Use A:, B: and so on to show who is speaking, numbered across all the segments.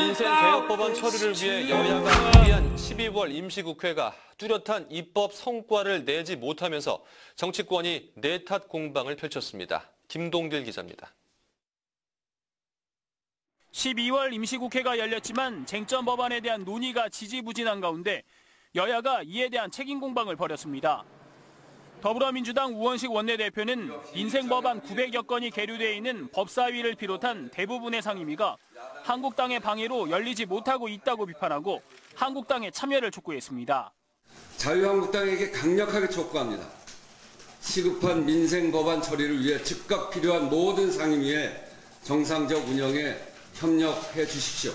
A: 민생 개혁 법안 처리를 위해 여야가 합의한 12월 임시국회가 뚜렷한 입법 성과를 내지 못하면서 정치권이 내탓 공방을 펼쳤습니다. 김동길 기자입니다.
B: 12월 임시국회가 열렸지만 쟁점 법안에 대한 논의가 지지부진한 가운데 여야가 이에 대한 책임 공방을 벌였습니다. 더불어민주당 우원식 원내대표는 민생 법안 900여 건이 계류돼 있는 법사위를 비롯한 대부분의 상임위가 한국당의 방해로 열리지 못하고 있다고 비판하고 한국당의 참여를 촉구했습니다.
C: 자유한국당에게 강력하게 촉구합니다. 시급한 민생 법안 처리를 위해 즉각 필요한 모든 상임위의 정상적 운영에 협력해 주십시오.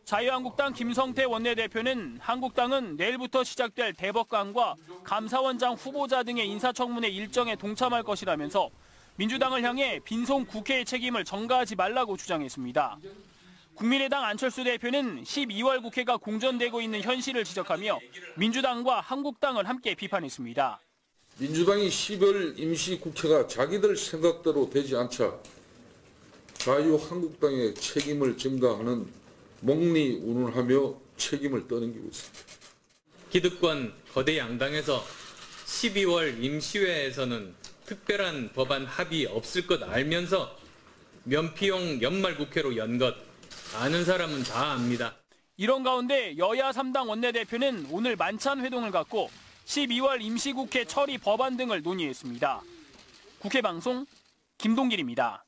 B: 자유한국당 김성태 원내대표는 한국당은 내일부터 시작될 대법관과 감사원장 후보자 등의 인사청문회 일정에 동참할 것이라면서 민주당을 향해 빈손 국회의 책임을 전가하지 말라고 주장했습니다. 국민의당 안철수 대표는 12월 국회가 공전되고 있는 현실을 지적하며 민주당과 한국당을 함께 비판했습니다.
D: 민주당이 12월 임시국회가 자기들 생각대로 되지 않자 자유한국당의 책임을 전가하는 몽리우는하며 책임을 떠넘기고 있습니다.
E: 기득권 거대 양당에서 12월 임시회에서는 특별한 법안 합의 없을 것 알면서 면피용 연말국회로 연 것 아는 사람은 다 압니다.
B: 이런 가운데 여야 3당 원내대표는 오늘 만찬 회동을 갖고 12월 임시국회 처리 법안 등을 논의했습니다. 국회방송 김동길입니다.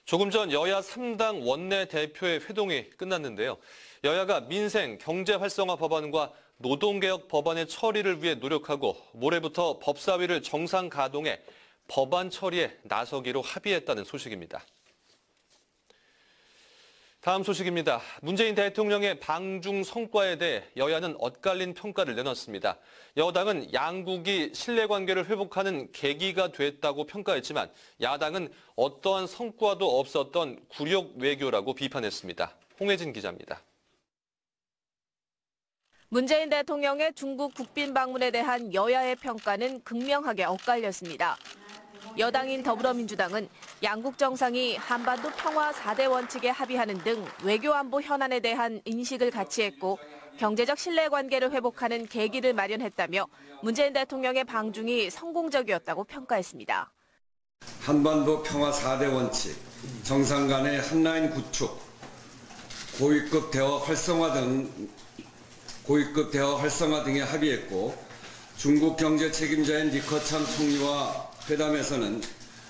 A: 조금 전 여야 3당 원내대표의 회동이 끝났는데요. 여야가 민생, 경제 활성화 법안과 노동개혁 법안의 처리를 위해 노력하고 모레부터 법사위를 정상 가동해 법안 처리에 나서기로 합의했다는 소식입니다. 다음 소식입니다. 문재인 대통령의 방중 성과에 대해 여야는 엇갈린 평가를 내놨습니다. 여당은 양국이 신뢰관계를 회복하는 계기가 됐다고 평가했지만 야당은 어떠한 성과도 없었던 굴욕 외교라고 비판했습니다. 홍혜진 기자입니다.
F: 문재인 대통령의 중국 국빈 방문에 대한 여야의 평가는 극명하게 엇갈렸습니다. 여당인 더불어민주당은 양국 정상이 한반도 평화 4대 원칙에 합의하는 등 외교안보 현안에 대한 인식을 같이 했고 경제적 신뢰관계를 회복하는 계기를 마련했다며 문재인 대통령의 방중이 성공적이었다고 평가했습니다.
C: 한반도 평화 4대 원칙, 정상 간의 한라인 구축, 고위급 대화 활성화 등에 합의했고 중국 경제 책임자인 리커창 총리와 회담에서는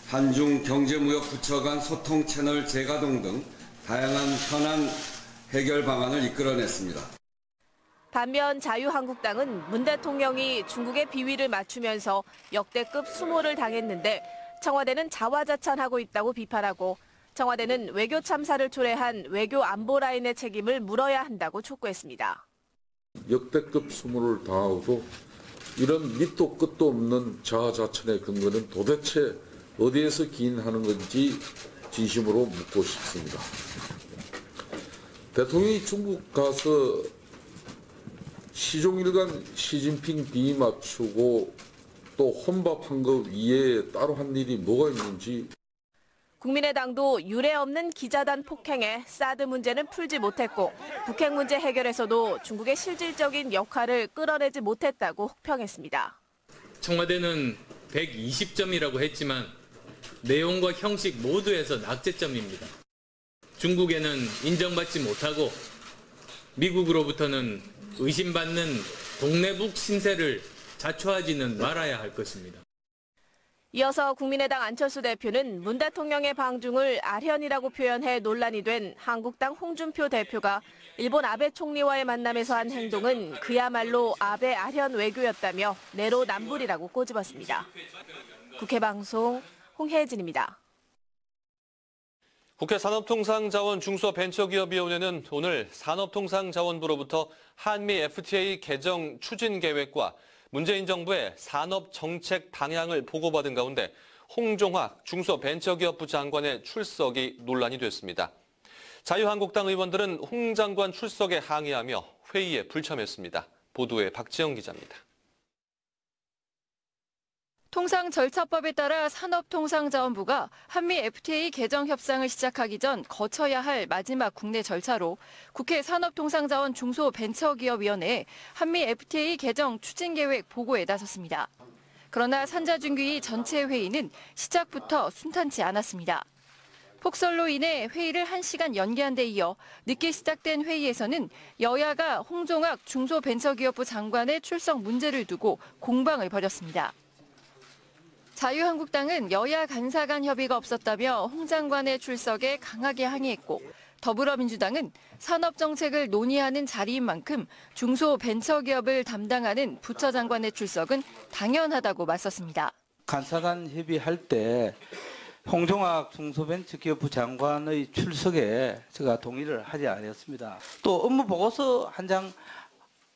C: 한중 경제무역부처 간 소통 채널 재가동 등 다양한 현안 해결 방안을 이끌어냈습니다.
F: 반면 자유한국당은 문 대통령이 중국의 비위를 맞추면서 역대급 수모를 당했는데 청와대는 자화자찬하고 있다고 비판하고 청와대는 외교 참사를 초래한 외교 안보 라인의 책임을 물어야 한다고 촉구했습니다.
D: 역대급 수모를 당하고도 이런 밑도 끝도 없는 자아자찬의 근거는 도대체 어디에서 기인하는 건지 진심으로 묻고 싶습니다. 대통령이 중국 가서 시종일관 시진핑 비위 맞추고 또 혼밥한 거 위에 따로 한 일이 뭐가 있는지.
F: 국민의당도 유례 없는 기자단 폭행에 사드 문제는 풀지 못했고 북핵 문제 해결에서도 중국의 실질적인 역할을 끌어내지 못했다고 혹평했습니다.
E: 청와대는 120점이라고 했지만 내용과 형식 모두에서 낙제점입니다. 중국에는 인정받지 못하고 미국으로부터는 의심받는 동네북 신세를 자초하지는 말아야 할 것입니다.
F: 이어서 국민의당 안철수 대표는 문 대통령의 방중을 아련이라고 표현해 논란이 된 한국당 홍준표 대표가 일본 아베 총리와의 만남에서 한 행동은 그야말로 아베 아련 외교였다며 내로남불이라고 꼬집었습니다. 국회방송 홍혜진입니다.
A: 국회 산업통상자원 중소벤처기업위원회는 오늘 산업통상자원부로부터 한미 FTA 개정 추진 계획과 문재인 정부의 산업정책 방향을 보고받은 가운데 홍종학 중소벤처기업부 장관의 출석이 논란이 됐습니다. 자유한국당 의원들은 홍 장관 출석에 항의하며 회의에 불참했습니다. 보도에 박지영 기자입니다.
G: 통상절차법에 따라 산업통상자원부가 한미 FTA 개정 협상을 시작하기 전 거쳐야 할 마지막 국내 절차로 국회 산업통상자원 중소벤처기업위원회에 한미 FTA 개정 추진계획 보고에 나섰습니다. 그러나 산자중귀위 전체 회의는 시작부터 순탄치 않았습니다. 폭설로 인해 회의를 1시간 연기한 데 이어 늦게 시작된 회의에서는 여야가 홍종학 중소벤처기업부 장관의 출석 문제를 두고 공방을 벌였습니다. 자유한국당은 여야 간사 간 협의가 없었다며 홍 장관의 출석에 강하게 항의했고 더불어민주당은 산업정책을 논의하는 자리인 만큼 중소벤처기업을 담당하는 부처 장관의 출석은 당연하다고 맞섰습니다.
H: 간사 간 협의할 때 홍종학 중소벤처기업부 장관의 출석에 제가 동의를 하지 않았습니다. 또 업무 보고서 한 장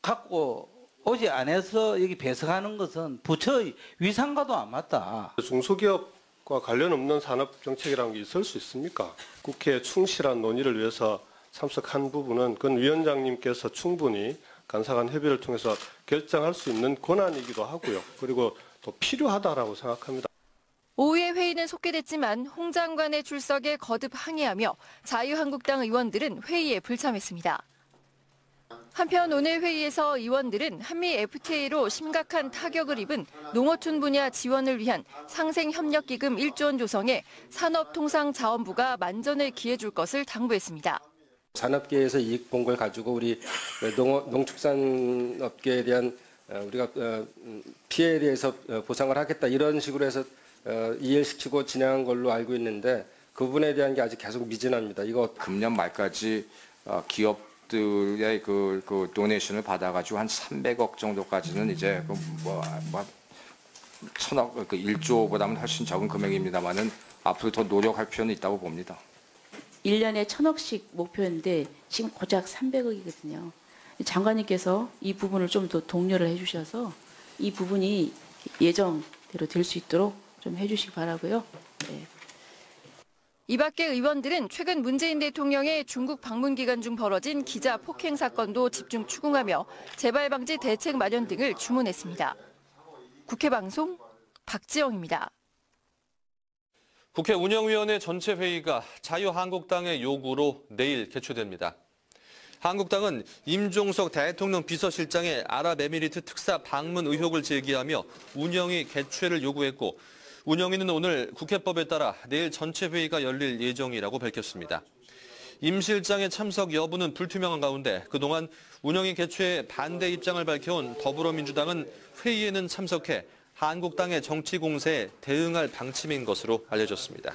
H: 갖고 오지 않아서 여기 배석하는 것은 부처의 위상과도 안 맞다.
I: 중소기업과 관련 없는 산업정책이라는 게 있을 수 있습니까? 국회에 충실한 논의를 위해서 참석한 부분은 그건 위원장님께서 충분히 간사 간 협의를 통해서 결정할 수 있는 권한이기도 하고요. 그리고 또 필요하다라고 생각합니다.
G: 오후에 회의는 속개됐지만 홍 장관의 출석에 거듭 항의하며 자유한국당 의원들은 회의에 불참했습니다. 한편 오늘 회의에서 의원들은 한미 FTA로 심각한 타격을 입은 농어촌 분야 지원을 위한 상생협력기금 1조 원 조성에 산업통상자원부가 만전을 기해줄 것을 당부했습니다.
J: 산업계에서 이익 본 걸 가지고 우리 농축산업계에 대한 우리가 피해에 대해서 보상을 하겠다 이런 식으로 해서 이해시키고 진행한 걸로 알고 있는데 그 부분에 대한 게 아직 계속 미진합니다. 이거
K: 금년 말까지 기업들의 그 도네이션을 받아가지고 한 300억 정도까지는 이제 천억 1조보다는 훨씬 적은 금액입니다만은 앞으로 더 노력할 필요는 있다고 봅니다.
L: 1년에 1,000억씩 목표인데 지금 고작 300억이거든요. 장관님께서 이 부분을 좀 더 독려를 해주셔서 이 부분이 예정대로 될 수 있도록 좀 해주시기 바라고요. 네.
G: 이 밖에 의원들은 최근 문재인 대통령의 중국 방문 기간 중 벌어진 기자 폭행 사건도 집중 추궁하며 재발 방지 대책 마련 등을 주문했습니다. 국회 방송 박지영입니다.
A: 국회 운영위원회 전체 회의가 자유한국당의 요구로 내일 개최됩니다. 한국당은 임종석 대통령 비서실장의 아랍에미리트 특사 방문 의혹을 제기하며 운영위 개최를 요구했고 운영위는 오늘 국회법에 따라 내일 전체 회의가 열릴 예정이라고 밝혔습니다. 임 실장의 참석 여부는 불투명한 가운데 그동안 운영위 개최에 반대 입장을 밝혀온 더불어민주당은 회의에는 참석해 한국당의 정치 공세에 대응할 방침인 것으로 알려졌습니다.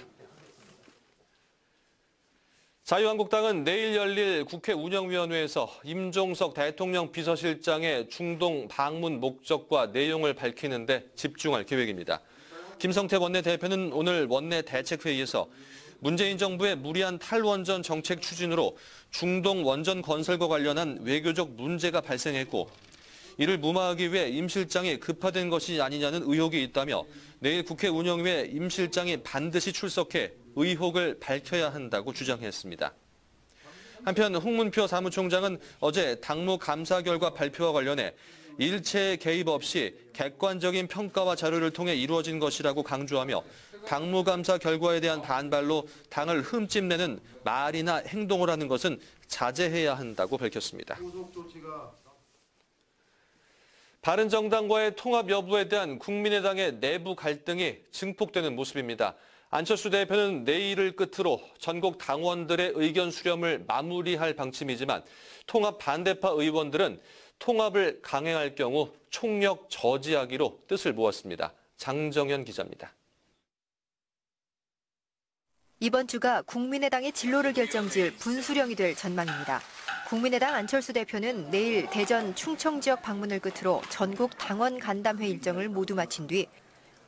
A: 자유한국당은 내일 열릴 국회 운영위원회에서 임종석 대통령 비서실장의 중동 방문 목적과 내용을 밝히는 데 집중할 계획입니다. 김성태 원내대표는 오늘 원내 대책회의에서 문재인 정부의 무리한 탈원전 정책 추진으로 중동 원전 건설과 관련한 외교적 문제가 발생했고 이를 무마하기 위해 임 실장이 급파된 것이 아니냐는 의혹이 있다며 내일 국회 운영위에 임 실장이 반드시 출석해 의혹을 밝혀야 한다고 주장했습니다. 한편 홍문표 사무총장은 어제 당무 감사 결과 발표와 관련해 일체의 개입 없이 객관적인 평가와 자료를 통해 이루어진 것이라고 강조하며 당무 감사 결과에 대한 반발로 당을 흠집내는 말이나 행동을 하는 것은 자제해야 한다고 밝혔습니다. 바른정당과의 통합 여부에 대한 국민의당의 내부 갈등이 증폭되는 모습입니다. 안철수 대표는 내일을 끝으로 전국 당원들의 의견 수렴을 마무리할 방침이지만 통합 반대파 의원들은 통합을 강행할 경우 총력 저지하기로 뜻을 모았습니다. 장정현 기자입니다.
M: 이번 주가 국민의당의 진로를 결정지을 분수령이 될 전망입니다. 국민의당 안철수 대표는 내일 대전 충청 지역 방문을 끝으로 전국 당원 간담회 일정을 모두 마친 뒤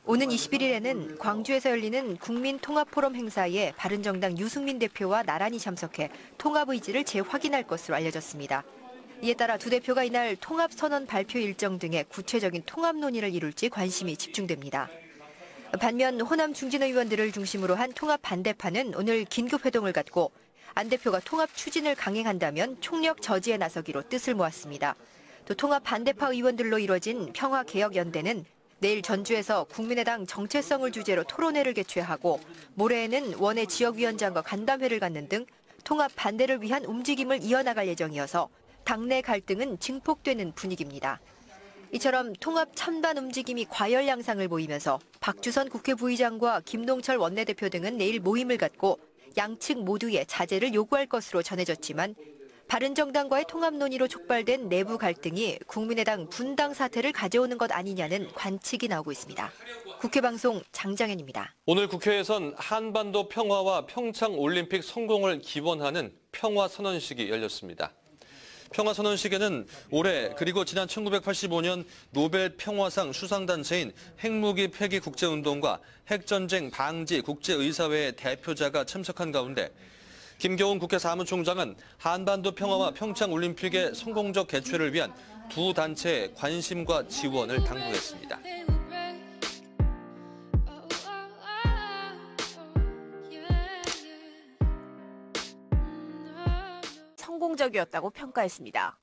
M: 오는 21일에는 광주에서 열리는 국민통합포럼 행사에 바른정당 유승민 대표와 나란히 참석해 통합 의지를 재확인할 것으로 알려졌습니다. 이에 따라 두 대표가 이날 통합선언 발표 일정 등의 구체적인 통합 논의를 이룰지 관심이 집중됩니다. 반면 호남 중진 의원들을 중심으로 한 통합 반대파는 오늘 긴급회동을 갖고 안 대표가 통합 추진을 강행한다면 총력 저지에 나서기로 뜻을 모았습니다. 또 통합 반대파 의원들로 이뤄진 평화개혁연대는 내일 전주에서 국민의당 정체성을 주제로 토론회를 개최하고 모레에는 원외 지역위원장과 간담회를 갖는 등 통합 반대를 위한 움직임을 이어나갈 예정이어서 당내 갈등은 증폭되는 분위기입니다. 이처럼 통합 찬반 움직임이 과열 양상을 보이면서 박주선 국회 부의장과 김동철 원내대표 등은 내일 모임을 갖고 양측 모두의 자제를 요구할 것으로 전해졌지만 바른정당과의 통합 논의로 촉발된 내부 갈등이 국민의당 분당 사태를 가져오는 것 아니냐는 관측이 나오고 있습니다. 국회방송 장장현입니다.
A: 오늘 국회에선 한반도 평화와 평창 올림픽 성공을 기원하는 평화선언식이 열렸습니다. 평화선언식에는 올해 그리고 지난 1985년 노벨 평화상 수상단체인 핵무기 폐기 국제운동과 핵전쟁 방지 국제의사회의 대표자가 참석한 가운데 김교훈 국회 사무총장은 한반도 평화와 평창 올림픽의 성공적 개최를 위한 두 단체의 관심과 지원을 당부했습니다.
F: 성공적이었다고 평가했습니다.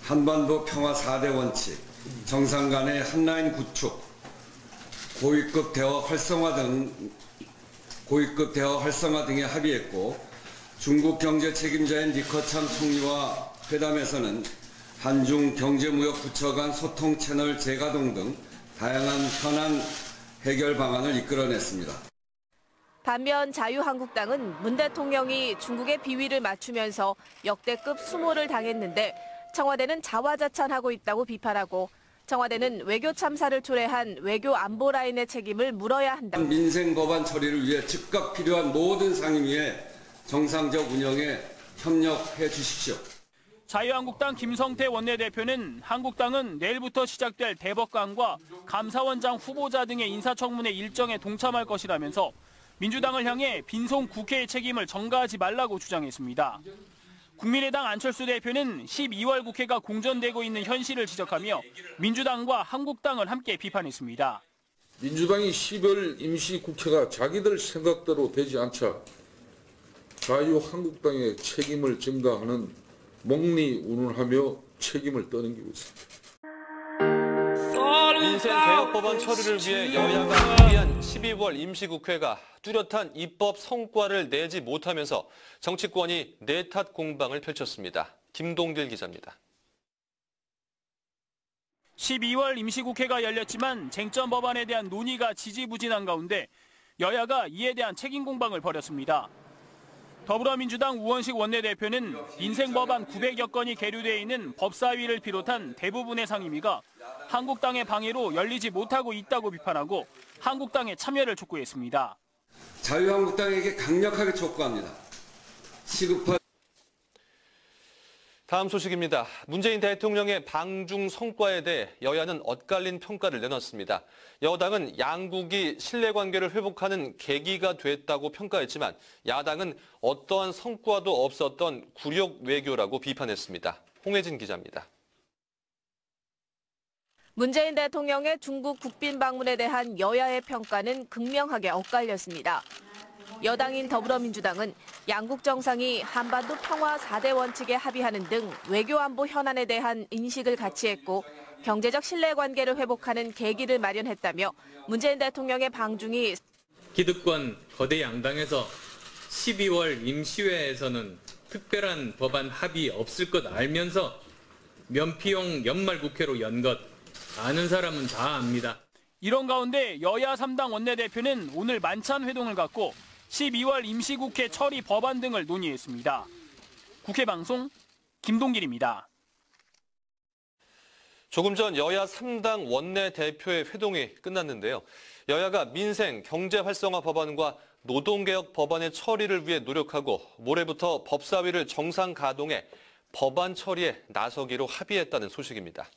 C: 한반도 평화 4대 원칙, 정상 간의 한라인 구축, 고위급 대화 활성화 등에 합의했고 중국 경제 책임자인 리커창 총리와 회담에서는 한중 경제무역 부처 간 소통 채널 재가동 등 다양한 현안 해결 방안을 이끌어냈습니다.
F: 반면 자유한국당은 문 대통령이 중국의 비위를 맞추면서 역대급 수모를 당했는데 청와대는 자화자찬하고 있다고 비판하고 청와대는 외교 참사를 초래한 외교 안보 라인의 책임을 물어야 한다.
C: 민생 법안 처리를 위해 즉각 필요한 모든 상임위의 정상적 운영에 협력해 주십시오.
B: 자유한국당 김성태 원내대표는 한국당은 내일부터 시작될 대법관과 감사원장 후보자 등의 인사청문회 일정에 동참할 것이라면서 민주당을 향해 빈손 국회의 책임을 전가하지 말라고 주장했습니다. 국민의당 안철수 대표는 12월 국회가 공전되고 있는 현실을 지적하며 민주당과 한국당을 함께 비판했습니다.
D: 민주당이 12월 임시국회가 자기들 생각대로 되지 않자 자유한국당의 책임을 전가하는 몽리운운하며 책임을 떠넘기고 있습니다.
A: 민생 개혁 법안 처리를 위해 여야가 합의한 12월 임시국회가 뚜렷한 입법 성과를 내지 못하면서 정치권이 내탓 공방을 펼쳤습니다. 김동길 기자입니다.
B: 12월 임시국회가 열렸지만 쟁점 법안에 대한 논의가 지지부진한 가운데 여야가 이에 대한 책임 공방을 벌였습니다. 더불어민주당 우원식 원내대표는 민생 법안 900여 건이 계류되어 있는 법사위를 비롯한 대부분의 상임위가 한국당의 방해로 열리지 못하고 있다고 비판하고 한국당의 참여를 촉구했습니다.
C: 자유한국당에게 강력하게 촉구합니다. 시급한
A: 다음 소식입니다. 문재인 대통령의 방중 성과에 대해 여야는 엇갈린 평가를 내놨습니다. 여당은 양국이 신뢰관계를 회복하는 계기가 됐다고 평가했지만 야당은 어떠한 성과도 없었던 굴욕 외교라고 비판했습니다. 홍혜진 기자입니다.
F: 문재인 대통령의 중국 국빈 방문에 대한 여야의 평가는 극명하게 엇갈렸습니다. 여당인 더불어민주당은 양국 정상이 한반도 평화 4대 원칙에 합의하는 등 외교안보 현안에 대한 인식을 같이 했고 경제적 신뢰관계를 회복하는 계기를 마련했다며 문재인 대통령의 방중이
E: 기득권 거대 양당에서 12월 임시회에서는 특별한 법안 합의 없을 것 알면서 면피용 연말 국회로 연 것 아는 사람은 다 압니다.
B: 이런 가운데 여야 3당 원내대표는 오늘 만찬 회동을 갖고 12월 임시국회 처리 법안 등을 논의했습니다. 국회방송 김동길입니다.
A: 조금 전 여야 3당 원내대표의 회동이 끝났는데요. 여야가 민생, 경제 활성화 법안과 노동개혁 법안의 처리를 위해 노력하고 모레부터 법사위를 정상 가동해 법안 처리에 나서기로 합의했다는 소식입니다.